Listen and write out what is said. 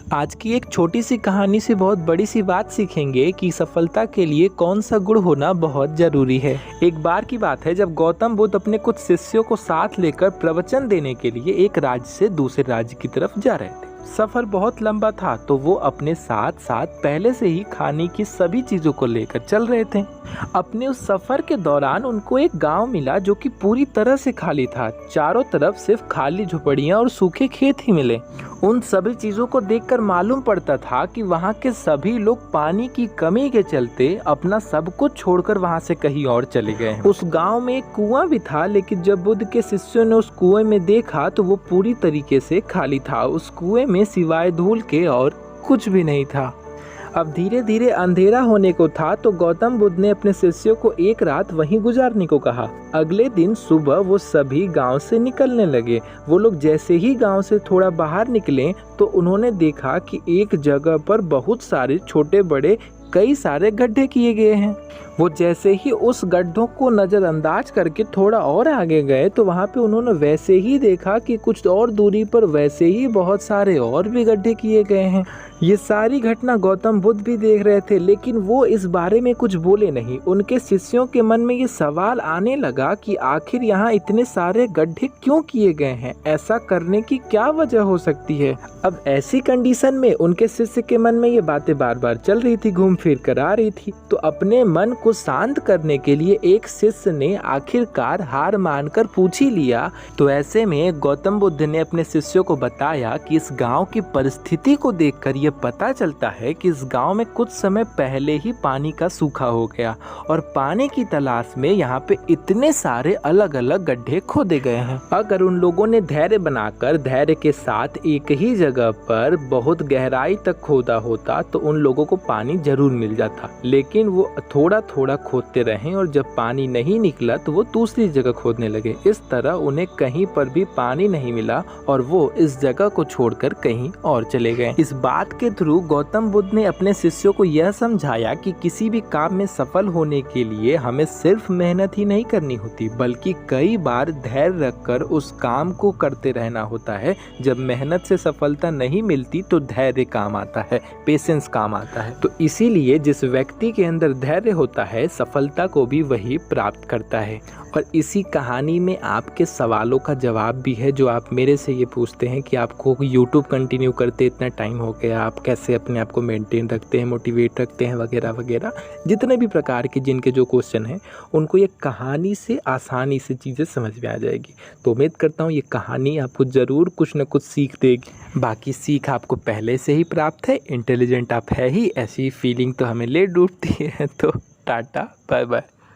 आज की एक छोटी सी कहानी से बहुत बड़ी सी बात सीखेंगे कि सफलता के लिए कौन सा गुण होना बहुत जरूरी है। एक बार की बात है जब गौतम बुद्ध अपने कुछ शिष्यों को साथ लेकर प्रवचन देने के लिए एक राज्य से दूसरे राज्य की तरफ जा रहे थे। सफर बहुत लंबा था तो वो अपने साथ साथ पहले से ही खाने की सभी चीजों को लेकर चल रहे थे। अपने उस सफर के दौरान उनको एक गांव मिला जो कि पूरी तरह से खाली था। चारों तरफ सिर्फ खाली झोपड़ियां और सूखे खेत ही मिले। उन सभी चीजों को देखकर मालूम पड़ता था कि वहां के सभी लोग पानी की कमी के चलते अपना सब कुछ छोड़कर वहां से कहीं और चले गए हैं। उस गांव में एक कुआं भी था, लेकिन जब बुद्ध के शिष्यों ने उस कुएं में देखा तो वो पूरी तरीके से खाली था। उस कुएं में सिवाय धूल के और कुछ भी नहीं था। अब धीरे धीरे अंधेरा होने को था तो गौतम बुद्ध ने अपने शिष्यों को एक रात वहीं गुजारने को कहा। अगले दिन सुबह वो सभी गांव से निकलने लगे। वो लोग जैसे ही गांव से थोड़ा बाहर निकले तो उन्होंने देखा कि एक जगह पर बहुत सारे छोटे बड़े कई सारे गड्ढे किए गए हैं। वो जैसे ही उस गड्ढों को नज़रअंदाज करके थोड़ा और आगे गए तो वहाँ पे उन्होंने वैसे ही देखा कि कुछ और दूरी पर वैसे ही बहुत सारे और भी गड्ढे किए गए हैं। ये सारी घटना गौतम बुद्ध भी देख रहे थे, लेकिन वो इस बारे में कुछ बोले नहीं। उनके शिष्यों के मन में ये सवाल आने लगा कि आखिर यहाँ इतने सारे गड्ढे क्यों किए गए हैं, ऐसा करने की क्या वजह हो सकती है। अब ऐसी कंडीशन में उनके शिष्य के मन में ये बातें बार बार चल रही थी, घूम फिर कर आ रही थी। तो अपने मन को शांत करने के लिए एक शिष्य ने आखिरकार हार मानकर पूछ ही लिया। तो ऐसे में गौतम बुद्ध ने अपने शिष्यों को बताया कि इस गांव की परिस्थिति को देखकर ये पता चलता है कि इस गांव में कुछ समय पहले ही पानी का सूखा हो गया और पानी की तलाश में यहाँ पे इतने सारे अलग अलग गड्ढे खोदे गए हैं। अगर उन लोगों ने धैर्य बनाकर धैर्य के साथ एक ही जगह पर बहुत गहराई तक खोदा होता तो उन लोगों को पानी जरूर मिल जाता, लेकिन वो थोड़ा थोड़ा खोदते रहे और जब पानी नहीं निकला तो वो दूसरी जगह खोदने लगे। इस तरह उन्हें कहीं पर भी पानी नहीं मिला और वो इस जगह को छोड़कर कहीं और चले गए। इस बात के थ्रू गौतम बुद्ध ने अपने शिष्यों को यह समझाया कि किसी भी काम में सफल होने के लिए हमें सिर्फ मेहनत ही नहीं करनी होती, बल्कि कई बार धैर्य रखकर उस काम को करते रहना होता है। जब मेहनत से सफलता नहीं मिलती तो धैर्य काम आता है, पेशेंस काम आता है। तो इसीलिए जिस व्यक्ति के अंदर धैर्य होता है सफलता को भी वही प्राप्त करता है। और इसी कहानी में आपके सवालों का जवाब भी है जो आप मेरे से ये पूछते हैं कि आपको यूट्यूब कंटिन्यू करते इतना टाइम हो गया, आप कैसे अपने आप को मेंटेन रखते हैं, मोटिवेट रखते हैं वगैरह वगैरह। जितने भी प्रकार के जिनके जो क्वेश्चन हैं उनको ये कहानी से आसानी से चीज़ें समझ में आ जाएगी। तो उम्मीद करता हूँ ये कहानी आपको ज़रूर कुछ न कुछ सीख देगी। बाकी सीख आपको पहले से ही प्राप्त है, इंटेलिजेंट आप है ही, ऐसी फीलिंग तो हमें ले डूबती है। तो टाटा बाय बाय।